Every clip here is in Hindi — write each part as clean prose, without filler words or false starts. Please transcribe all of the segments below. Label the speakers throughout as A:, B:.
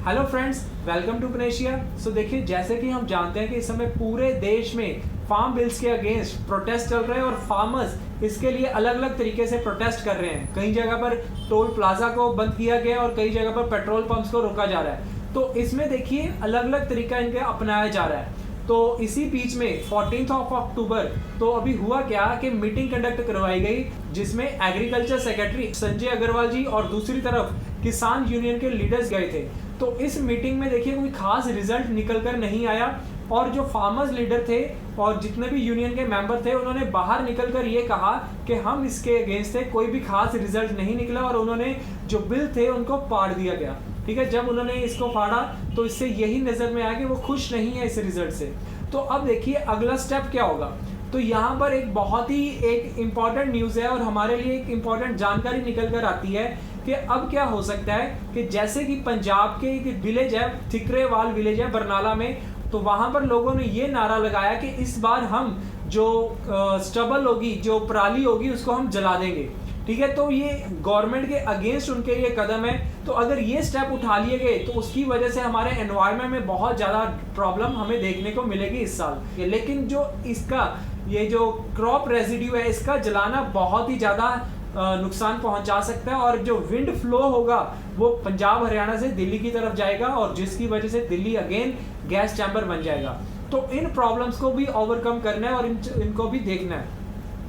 A: Hello friends, welcome to Panacea. So देखिए, जैसे कि हम जानते हैं कि इस समय पूरे देश में फार्म बिल्स के अगेंस्ट प्रोटेस्ट चल रहे हैं और फार्मर्स इसके लिए अलग अलग तरीके से प्रोटेस्ट कर रहे हैं। कई जगह पर टोल प्लाजा को बंद किया गया और कई जगह पर पेट्रोल पंप्स को रोका जा रहा है। तो इसमें देखिए अलग अलग तरीका इनके अपनाया जा रहा है। तो इसी बीच में 14 अक्टूबर तो अभी हुआ क्या कि मीटिंग कंडक्ट करवाई गई, जिसमें एग्रीकल्चर सेक्रेटरी संजय अग्रवाल जी और दूसरी तरफ किसान यूनियन के लीडर्स गए थे। तो इस मीटिंग में देखिए कोई खास रिजल्ट निकल कर नहीं आया और जो फार्मर्स लीडर थे और जितने भी यूनियन के मेंबर थे उन्होंने बाहर निकलकर ये कहा कि हम इसके अगेंस्ट थे, कोई भी खास रिजल्ट नहीं निकला और उन्होंने जो बिल थे उनको फाड़ दिया गया। ठीक है, जब उन्होंने इसको फाड़ा तो इससे यही नजर में आया कि वो खुश नहीं है इस रिजल्ट से। तो अब देखिए अगला स्टेप क्या होगा। तो यहाँ पर एक बहुत ही एक इम्पॉर्टेंट न्यूज़ है और हमारे लिए एक इम्पॉर्टेंट जानकारी निकल कर आती है कि अब क्या हो सकता है कि जैसे कि पंजाब के एक विलेज है, थिकरेवाल विलेज है बरनाला में, तो वहाँ पर लोगों ने ये नारा लगाया कि इस बार हम जो स्टबल होगी, जो पराली होगी, उसको हम जला देंगे। ठीक है, तो ये गवर्नमेंट के अगेंस्ट उनके ये कदम है। तो अगर ये स्टेप उठा लिए गए तो उसकी वजह से हमारे एनवायरनमेंट में बहुत ज़्यादा प्रॉब्लम हमें देखने को मिलेगी इस साल। लेकिन जो इसका ये जो क्रॉप रेजिड्यू है इसका जलाना बहुत ही ज़्यादा नुकसान पहुंचा सकता है और जो विंड फ्लो होगा वो पंजाब हरियाणा से दिल्ली की तरफ जाएगा और जिसकी वजह से दिल्ली अगेन गैस चैम्बर बन जाएगा। तो इन प्रॉब्लम्स को भी ओवरकम करना है और इनको भी देखना है।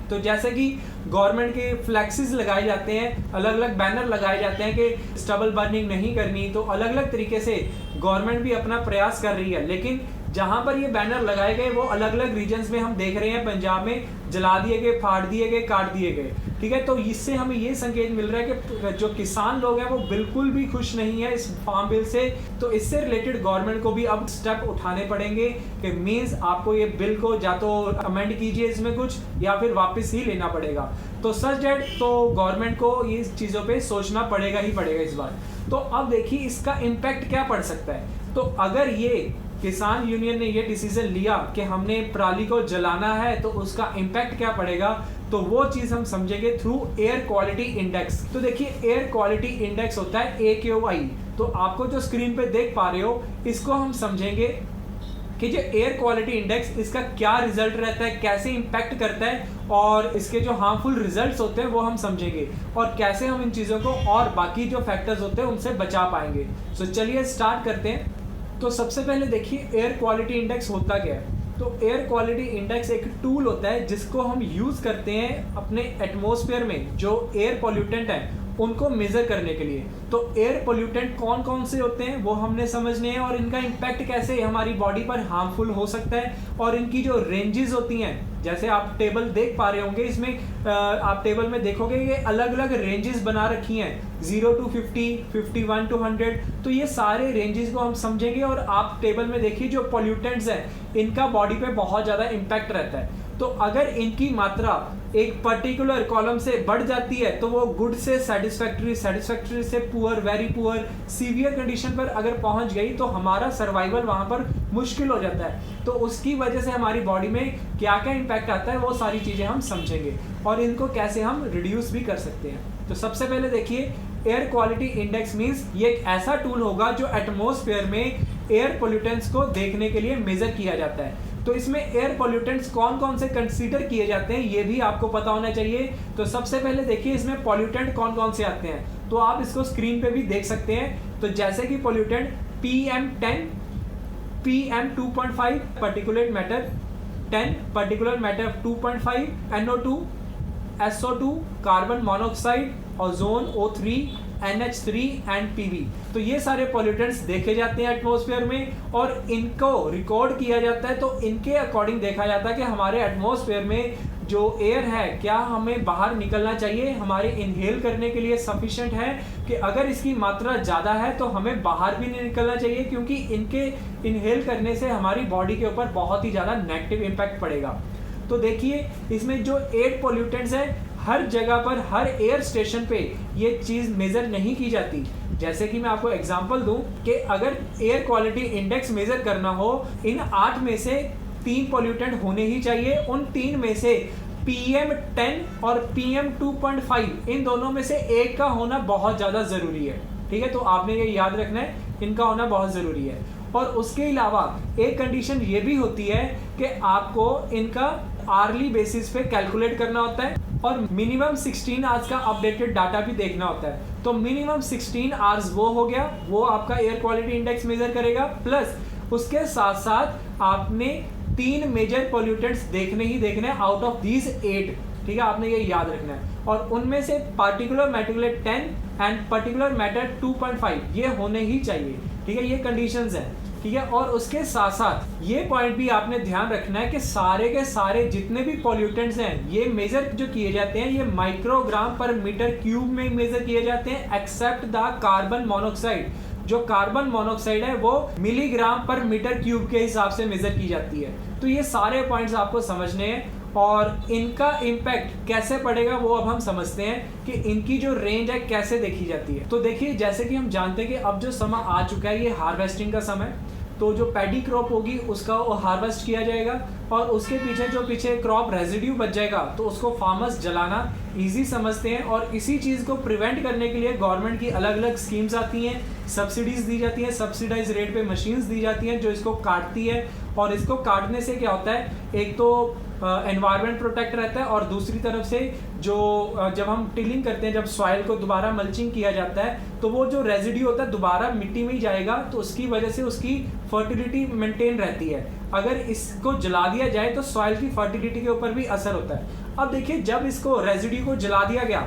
A: तो जैसे कि गवर्नमेंट के फ्लैक्सेस लगाए जाते हैं, अलग अलग बैनर लगाए जाते हैं कि स्टबल बर्निंग नहीं करनी, तो अलग अलग तरीके से गवर्नमेंट भी अपना प्रयास कर रही है। लेकिन जहां पर ये बैनर लगाए गए वो अलग अलग रीजन्स में हम देख रहे हैं, पंजाब में जला दिए गए, फाड़ दिए गए, काट दिए गए। ठीक है, तो इससे हमें ये संकेत मिल रहा है कि जो किसान लोग हैं वो बिल्कुल भी खुश नहीं है इस फार्म बिल से। तो इससे रिलेटेड गवर्नमेंट को भी अब स्टेप उठाने पड़ेंगे कि मीन्स आपको ये बिल को या तो अमेंड कीजिए इसमें कुछ या फिर वापस ही लेना पड़ेगा। तो सच डेट तो गवर्नमेंट को ये चीज़ों पे सोचना पड़ेगा ही पड़ेगा इस बार। तो अब देखिए इसका इम्पैक्ट क्या पड़ सकता है। तो अगर ये किसान यूनियन ने ये डिसीजन लिया कि हमने पराली को जलाना है तो उसका इम्पैक्ट क्या पड़ेगा, तो वो चीज़ हम समझेंगे थ्रू एयर क्वालिटी इंडेक्स। तो देखिए एयर क्वालिटी इंडेक्स होता है AQI। तो आपको जो स्क्रीन पे देख पा रहे हो इसको हम समझेंगे कि जो एयर क्वालिटी इंडेक्स इसका क्या रिजल्ट रहता है, कैसे इम्पैक्ट करता है और इसके जो हार्मफुल रिजल्ट्स होते हैं वो हम समझेंगे और कैसे हम इन चीज़ों को और बाकी जो फैक्टर्स होते हैं उनसे बचा पाएंगे। सो चलिए स्टार्ट करते हैं। तो सबसे पहले देखिए एयर क्वालिटी इंडेक्स होता क्या है। तो एयर क्वालिटी इंडेक्स एक टूल होता है जिसको हम यूज़ करते हैं अपने एटमॉस्फेयर में जो एयर पॉल्यूटेंट हैं उनको मेज़र करने के लिए। तो एयर पॉल्यूटेंट कौन कौन से होते हैं वो हमने समझने हैं और इनका इम्पैक्ट कैसे हमारी बॉडी पर हार्मफुल हो सकता है और इनकी जो रेंजेस होती हैं, जैसे आप टेबल देख पा रहे होंगे, इसमें आप टेबल में देखोगे ये अलग अलग रेंजेस बना रखी हैं, 0 to 50, 51 to 100। तो ये सारे रेंजेस को हम समझेंगे और आप टेबल में देखिए जो पॉल्यूटेंट्स हैं इनका बॉडी पे बहुत ज़्यादा इम्पैक्ट रहता है। तो अगर इनकी मात्रा एक पर्टिकुलर कॉलम से बढ़ जाती है तो वो गुड से सेटिस्फैक्ट्री, सेटिस्फैक्ट्री से poor, very poor, severe condition पर अगर पहुंच गई तो हमारा सर्वाइवल वहां पर मुश्किल हो जाता है। तो उसकी वजह से हमारी बॉडी में क्या क्या इम्पैक्ट आता है वो सारी चीज़ें हम समझेंगे और इनको कैसे हम रिड्यूस भी कर सकते हैं। तो सबसे पहले देखिए एयर क्वालिटी इंडेक्स मीन्स ये एक ऐसा टूल होगा जो एटमॉस्फेयर में एयर पोल्यूटेंट्स को देखने के लिए मेजर किया जाता है। तो इसमें एयर पोल्यूटेंट्स कौन कौन से कंसीडर किए जाते हैं ये भी आपको पता होना चाहिए। तो सबसे पहले देखिए इसमें पोल्यूटेंट कौन कौन से आते हैं, तो आप इसको स्क्रीन पे भी देख सकते हैं। तो जैसे कि pollutant PM10, PM2.5 particulate matter 10, particular matter 2.5, NO2, SO2, carbon monoxide, ozone O3, NH3 and PV। तो ये सारे पॉल्यूटेंट्स देखे जाते हैं एटमॉस्फेयर में और इनको रिकॉर्ड किया जाता है। तो इनके अकॉर्डिंग देखा जाता है कि हमारे एटमॉस्फेयर में जो एयर है क्या हमें बाहर निकलना चाहिए, हमारे इनहेल करने के लिए सफिशिएंट है कि अगर इसकी मात्रा ज़्यादा है तो हमें बाहर भी नहीं निकलना चाहिए, क्योंकि इनके इनहेल करने से हमारी बॉडी के ऊपर बहुत ही ज़्यादा नेगेटिव इम्पैक्ट पड़ेगा। तो देखिए इसमें जो एयर पॉल्यूटेंट्स है हर जगह पर, हर एयर स्टेशन पे ये चीज़ मेज़र नहीं की जाती। जैसे कि मैं आपको एग्जांपल दूं कि अगर एयर क्वालिटी इंडेक्स मेज़र करना हो, इन 8 में से 3 पॉल्यूटेंट होने ही चाहिए। उन 3 में से PM10 और PM2.5 इन दोनों में से एक का होना बहुत ज़्यादा ज़रूरी है। ठीक है, तो आपने ये याद रखना है इनका होना बहुत ज़रूरी है। और उसके अलावा एक कंडीशन ये भी होती है कि आपको इनका आर्ली बेसिस पे कैलकुलेट करना होता है और मिनिमम 16 आवर्स का अपडेटेड डाटा भी देखना होता है। तो मिनिमम 16 आवर्स वो हो गया, वो आपका एयर क्वालिटी इंडेक्स मेजर करेगा, प्लस उसके साथ साथ आपने 3 मेजर पोल्यूटेंट्स देखने ही देखने आउट ऑफ दीज 8, ठीक है, आपने ये याद रखना है। और उनमें से particular matter 10 and particular matter 2.5 ये होने ही चाहिए, ठीक है, ये कंडीशंस हैं, ठीक है। और उसके साथ साथ ये पॉइंट भी आपने ध्यान रखना है कि सारे के सारे जितने भी पॉल्यूटेंट्स हैं ये मेजर जो किए जाते हैं ये माइक्रोग्राम पर मीटर क्यूब में मेजर किए जाते हैं, एक्सेप्ट द कार्बन मोनोऑक्साइड। जो कार्बन मोनोऑक्साइड है वो मिलीग्राम पर मीटर क्यूब के हिसाब से मेजर की जाती है। तो ये सारे पॉइंट्स आपको समझने हैं और इनका इम्पैक्ट कैसे पड़ेगा वो अब हम समझते हैं कि इनकी जो रेंज है कैसे देखी जाती है। तो देखिए, जैसे कि हम जानते हैं कि अब जो समय आ चुका है ये हार्वेस्टिंग का समय, तो जो पैडी क्रॉप होगी उसका वो हार्वेस्ट किया जाएगा और उसके पीछे क्रॉप रेजिड्यू बच जाएगा तो उसको फार्मर्स जलाना इजी समझते हैं। और इसी चीज़ को प्रिवेंट करने के लिए गवर्नमेंट की अलग अलग स्कीम्स आती हैं, सब्सिडीज दी जाती हैं, सब्सिडाइज रेट पे मशीन्स दी जाती हैं जो इसको काटती है। और इसको काटने से क्या होता है, एक तो एनवायरनमेंट प्रोटेक्ट रहता है और दूसरी तरफ से जो जब हम टिलिंग करते हैं, जब सॉइल को दोबारा मल्चिंग किया जाता है तो वो जो रेजिड्यू होता है दोबारा मिट्टी में ही जाएगा, तो उसकी वजह से उसकी फर्टिलिटी मेंटेन रहती है। अगर इसको जला दिया जाए तो सॉइल की फर्टिलिटी के ऊपर भी असर होता है। अब देखिए, जब इसको रेजिड्यू को जला दिया गया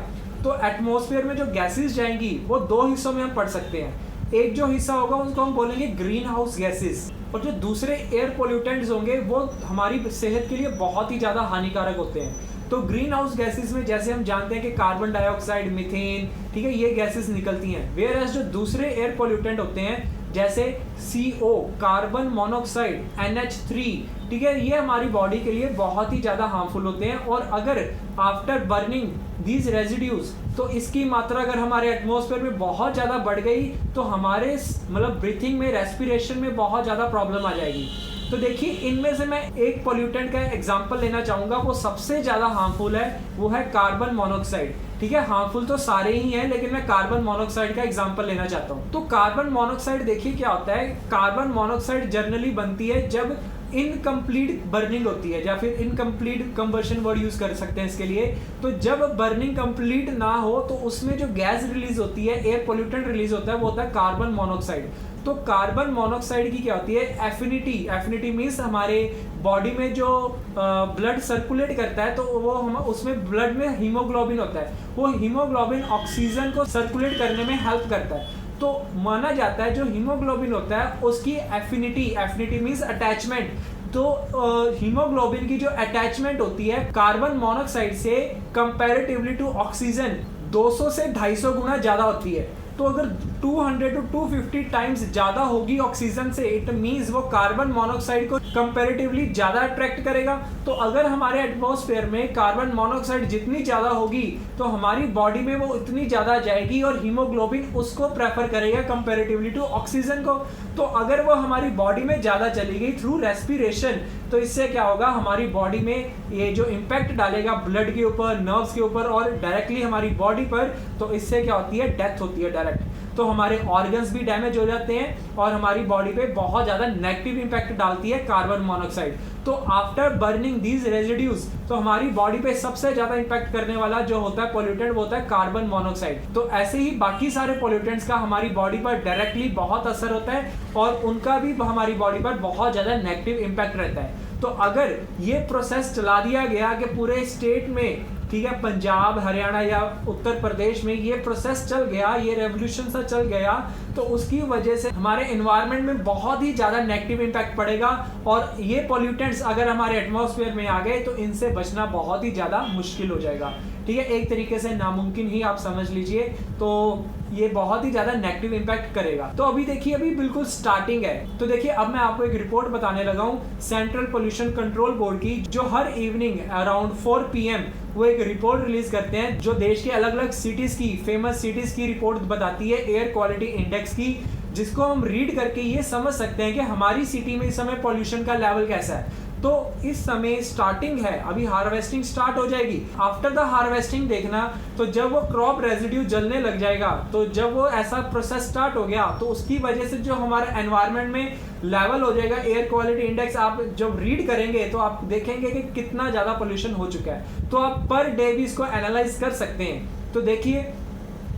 A: तो एटमॉस्फेयर में जो गैसेस जाएंगी वो 2 हिस्सों में हम पढ़ सकते हैं। एक जो हिस्सा होगा उसको हम बोलेंगे ग्रीन हाउस गैसेस, और जो दूसरे एयर पोल्यूटेंट्स होंगे वो हमारी सेहत के लिए बहुत ही ज़्यादा हानिकारक होते हैं। तो ग्रीन हाउस गैसेस में जैसे हम जानते हैं कि कार्बन डाइऑक्साइड, मीथेन, ठीक है, ये गैसेस निकलती हैं। वेयर एज जो दूसरे एयर पोल्यूटेंट होते हैं जैसे CO, कार्बन मोनोऑक्साइड, NH3, ठीक है, ये हमारी बॉडी के लिए बहुत ही ज़्यादा हार्मफुल होते हैं। और अगर आफ्टर बर्निंग दीज रेजिड्यूज तो इसकी मात्रा अगर हमारे एटमॉस्फेयर में बहुत ज़्यादा बढ़ गई तो हमारे मतलब ब्रीथिंग में, रेस्पिरेशन में बहुत ज़्यादा प्रॉब्लम आ जाएगी। तो देखिए, इनमें से मैं एक पोल्यूटेंट का एग्जांपल लेना चाहूँगा, वो सबसे ज़्यादा हार्मफुल है, वो है कार्बन मोनोऑक्साइड, ठीक है। हार्मफुल तो सारे ही हैं लेकिन मैं कार्बन मोनोऑक्साइड का एग्जांपल लेना चाहता हूँ। तो कार्बन मोनोऑक्साइड देखिए क्या होता है, कार्बन मोनोऑक्साइड जनरली बनती है जब इनकम्प्लीट बर्निंग होती है, या फिर इनकम्प्लीट कंबशन वर्ड यूज कर सकते हैं इसके लिए। तो जब बर्निंग कंप्लीट ना हो तो उसमें जो गैस रिलीज होती है, एयर पोल्यूटेंट रिलीज होता है, वो होता है कार्बन मोनोऑक्साइड। तो कार्बन मोनोऑक्साइड की क्या होती है, एफिनिटी मीन्स हमारे बॉडी में जो ब्लड सर्कुलेट करता है तो वो हम उसमें ब्लड में हीमोग्लोबिन होता है, वो हीमोग्लोबिन ऑक्सीजन को सर्कुलेट करने में हेल्प करता है। तो माना जाता है जो हीमोग्लोबिन होता है उसकी एफिनिटी मीन्स अटैचमेंट, तो हीमोग्लोबिन की जो अटैचमेंट होती है कार्बन मोनोऑक्साइड से कंपैरेटिवली टू ऑक्सीजन 200 से 250 गुना ज़्यादा होती है। तो अगर 200 to 250 टाइम्स ज़्यादा होगी ऑक्सीजन से, इट मीन्स वो कार्बन मोनोऑक्साइड को कंपैरेटिवली ज़्यादा अट्रैक्ट करेगा। तो अगर हमारे एटमॉस्फेयर में कार्बन मोनोऑक्साइड जितनी ज़्यादा होगी तो हमारी बॉडी में वो उतनी ज़्यादा जाएगी और हीमोग्लोबिन उसको प्रेफर करेगा कंपैरेटिवली टू ऑक्सीजन को। तो अगर वो हमारी बॉडी में ज़्यादा चली गई थ्रू रेस्पिरेशन तो इससे क्या होगा, हमारी बॉडी में ये जो इम्पैक्ट डालेगा ब्लड के ऊपर, नर्व्स के ऊपर और डायरेक्टली हमारी बॉडी पर, तो इससे क्या होती है, डेथ होती है डायरेक्ट। तो हमारे ऑर्गन्स भी डैमेज हो जाते हैं और हमारी बॉडी पे बहुत ज़्यादा नेगेटिव इम्पैक्ट डालती है कार्बन मोनोऑक्साइड। तो आफ्टर बर्निंग दीज रेजिड्यूज तो हमारी बॉडी पे सबसे ज़्यादा इम्पैक्ट करने वाला जो होता है पोल्यूटेंट वो होता है कार्बन मोनोऑक्साइड। तो ऐसे ही बाकी सारे पोल्यूटेंट्स का हमारी बॉडी पर डायरेक्टली बहुत असर होता है और उनका भी हमारी बॉडी पर बहुत ज़्यादा नेगेटिव इम्पैक्ट रहता है। तो अगर ये प्रोसेस चला दिया गया कि पूरे स्टेट में, ठीक है, पंजाब, हरियाणा या उत्तर प्रदेश में ये प्रोसेस चल गया, ये रेवोल्यूशन सा चल गया, तो उसकी वजह से हमारे एनवायरनमेंट में बहुत ही ज़्यादा नेगेटिव इम्पैक्ट पड़ेगा और ये पोल्यूटेंट्स अगर हमारे एटमॉस्फेयर में आ गए तो इनसे बचना बहुत ही ज़्यादा मुश्किल हो जाएगा, ठीक है, एक तरीके से नामुमकिन ही आप समझ लीजिए। तो ये बहुत ही ज़्यादा नेगेटिव इम्पैक्ट करेगा। तो अभी देखिए, अभी बिल्कुल स्टार्टिंग है। तो देखिए, अब मैं आपको एक रिपोर्ट बताने लगा हूँ सेंट्रल पोल्यूशन कंट्रोल बोर्ड की, जो हर इवनिंग अराउंड 4 PM वो एक रिपोर्ट रिलीज करते हैं जो देश के अलग अलग सिटीज़ की, फेमस सिटीज़ की रिपोर्ट बताती है एयर क्वालिटी इंडेक्स की, जिसको हम रीड करके ये समझ सकते हैं कि हमारी सिटी में इस समय पॉल्यूशन का लेवल कैसा है। तो इस समय स्टार्टिंग है, अभी हार्वेस्टिंग स्टार्ट हो जाएगी। आफ्टर द हार्वेस्टिंग देखना, तो जब वो क्रॉप रेजिड्यू जलने लग जाएगा, तो जब वो ऐसा प्रोसेस स्टार्ट हो गया तो उसकी वजह से जो हमारे एनवायरनमेंट में लेवल हो जाएगा, एयर क्वालिटी इंडेक्स आप जब रीड करेंगे तो आप देखेंगे कि कितना ज़्यादा पोल्यूशन हो चुका है। तो आप पर डे भी इसको एनालाइज कर सकते हैं। तो देखिए,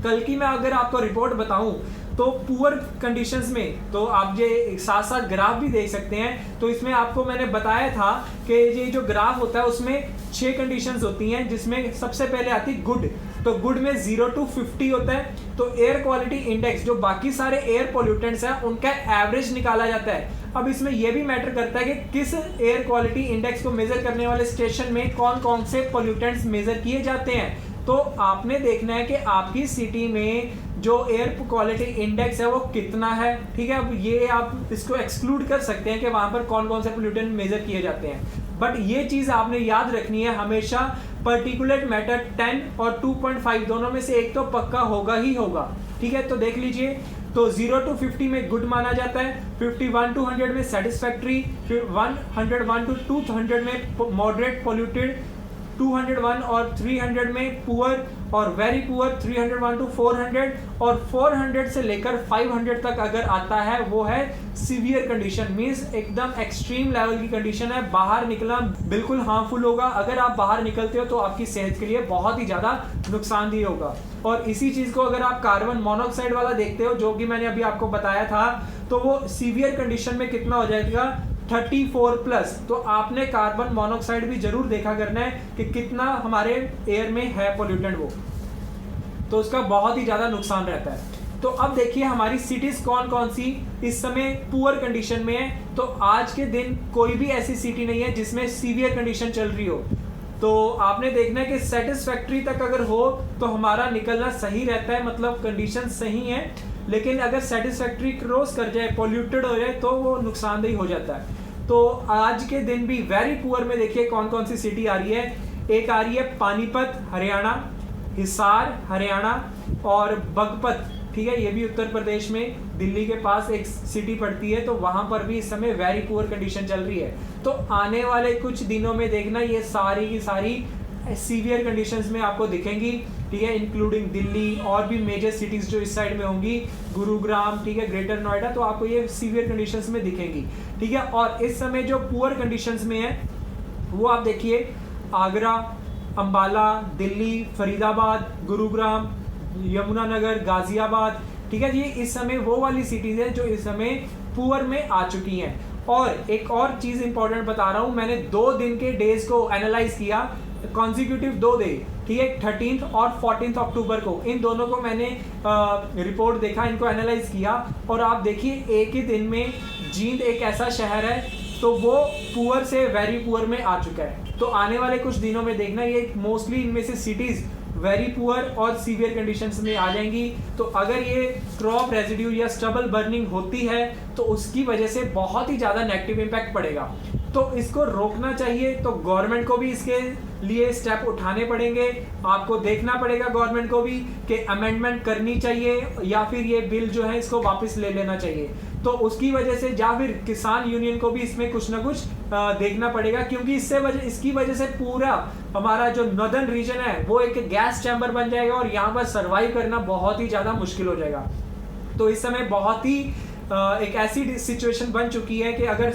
A: कल की मैं अगर आपको रिपोर्ट बताऊं तो पुअर कंडीशंस में, तो आप ये साथ साथ ग्राफ भी देख सकते हैं। तो इसमें आपको मैंने बताया था कि ये जो ग्राफ होता है उसमें 6 कंडीशंस होती हैं, जिसमें सबसे पहले आती है गुड। तो गुड में 0 to 50 होता है। तो एयर क्वालिटी इंडेक्स, जो बाकी सारे एयर पोल्यूटेंट्स हैं उनका एवरेज निकाला जाता है। अब इसमें यह भी मैटर करता है कि किस एयर क्वालिटी इंडेक्स को मेजर करने वाले स्टेशन में कौन कौन से पोल्यूटेंट्स मेजर किए जाते हैं। तो आपने देखना है कि आपकी सिटी में जो एयर क्वालिटी इंडेक्स है वो कितना है, ठीक है। अब ये आप इसको एक्सक्लूड कर सकते हैं कि वहां पर कौन कौन से पोल्यूटेंट मेजर किए जाते हैं, बट ये चीज आपने याद रखनी है हमेशा, पर्टिकुलेट मैटर 10 और 2.5 दोनों में से एक तो पक्का होगा ही होगा, ठीक है। तो देख लीजिए, तो 0 to 50 में गुड माना जाता है, 51 to 100 में सेटिस्फैक्ट्री, फिर 101 to 200 में मॉडरेट पोल्यूटेड, 201 और 300 में पुअर और वेरी पुअर, 301 to 400 और 400 से लेकर 500 तक अगर आता है वो है सीवियर कंडीशन, मींस एकदम एक्सट्रीम लेवल की कंडीशन है। बाहर निकलना बिल्कुल हार्मफुल होगा। अगर आप बाहर निकलते हो तो आपकी सेहत के लिए बहुत ही ज़्यादा नुकसानदेह होगा। और इसी चीज़ को अगर आप कार्बन मोनोऑक्साइड वाला देखते हो, जो कि मैंने अभी आपको बताया था, तो वो सीवियर कंडीशन में कितना हो जाएगा, 34+। तो आपने कार्बन मोनोऑक्साइड भी जरूर देखा करना है कि कितना हमारे एयर में है पोल्यूटेंट, वो तो उसका बहुत ही ज्यादा नुकसान रहता है। तो अब देखिए हमारी सिटीज कौन कौन सी इस समय पुअर कंडीशन में है। तो आज के दिन कोई भी ऐसी सिटी नहीं है जिसमें सीवियर कंडीशन चल रही हो। तो आपने देखना है कि सेटिस्फैक्ट्री तक अगर हो तो हमारा निकलना सही रहता है, मतलब कंडीशन सही है। लेकिन अगर सेटिस्फैक्ट्री क्रॉस कर जाए, पोल्यूटेड हो जाए, तो वो नुकसानदेही हो जाता है। तो आज के दिन भी वेरी पुअर में देखिए कौन कौन सी सिटी आ रही है। एक आ रही है पानीपत हरियाणा, हिसार हरियाणा और बगपत, ठीक है, ये भी उत्तर प्रदेश में दिल्ली के पास एक सिटी पड़ती है। तो वहां पर भी इस समय वेरी पुअर कंडीशन चल रही है। तो आने वाले कुछ दिनों में देखना ये सारी की सारी सीवियर कंडीशंस में आपको दिखेंगी, ठीक है, इंक्लूडिंग दिल्ली और भी मेजर सिटीज जो इस साइड में होंगी, गुरुग्राम, ठीक है, ग्रेटर नोएडा, तो आपको ये सीवियर कंडीशंस में दिखेंगी, ठीक है। और इस समय जो पुअर कंडीशंस में है वो आप देखिए आगरा, अंबाला, दिल्ली, फरीदाबाद, गुरुग्राम, यमुनानगर, गाजियाबाद, ठीक है। ये इस समय वो वाली सिटीज है जो इस समय पुअर में आ चुकी हैं। और एक और चीज इंपॉर्टेंट बता रहा हूं, मैंने 2 दिन के डेज को एनालाइज किया, कॉन्जिक्यूटिव 2 डे, ठीक है, 13 और 14 अक्टूबर को, इन दोनों को मैंने रिपोर्ट देखा, इनको एनालाइज किया। और आप देखिए एक ही दिन में जींद एक ऐसा शहर है तो वो पुअर से वेरी पुअर में आ चुका है। तो आने वाले कुछ दिनों में देखना ये मोस्टली इनमें से सिटीज वेरी पुअर और सीवियर कंडीशंस में आ जाएंगी। तो अगर ये क्रॉप रेजिड्यू या स्टबल बर्निंग होती है तो उसकी वजह से बहुत ही ज़्यादा नेगेटिव इम्पैक्ट पड़ेगा। तो इसको रोकना चाहिए, तो गवर्नमेंट को भी इसके लिए स्टेप उठाने पड़ेंगे। आपको देखना पड़ेगा गवर्नमेंट को भी कि अमेंडमेंट करनी चाहिए या फिर ये बिल जो है इसको वापस ले लेना चाहिए। तो उसकी वजह से या फिर किसान यूनियन को भी इसमें कुछ ना कुछ देखना पड़ेगा, क्योंकि इसकी वजह से पूरा हमारा जो नॉर्दर्न रीजन है वो एक गैस चैम्बर बन जाएगा और यहाँ पर सर्वाइव करना बहुत ही ज़्यादा मुश्किल हो जाएगा। तो इस समय बहुत ही एक ऐसी सिचुएशन बन चुकी है कि अगर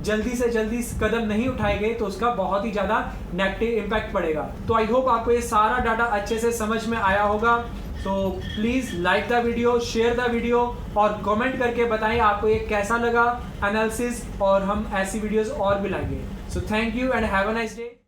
A: जल्दी से जल्दी कदम नहीं उठाए गए तो उसका बहुत ही ज़्यादा नेगेटिव इम्पैक्ट पड़ेगा। तो आई होप आपको ये सारा डाटा अच्छे से समझ में आया होगा। तो please like the video, share the video और कमेंट करके बताएं आपको ये कैसा लगा एनालिसिस, और हम ऐसी वीडियोस और भी लाएंगे। So thank you and have a nice day.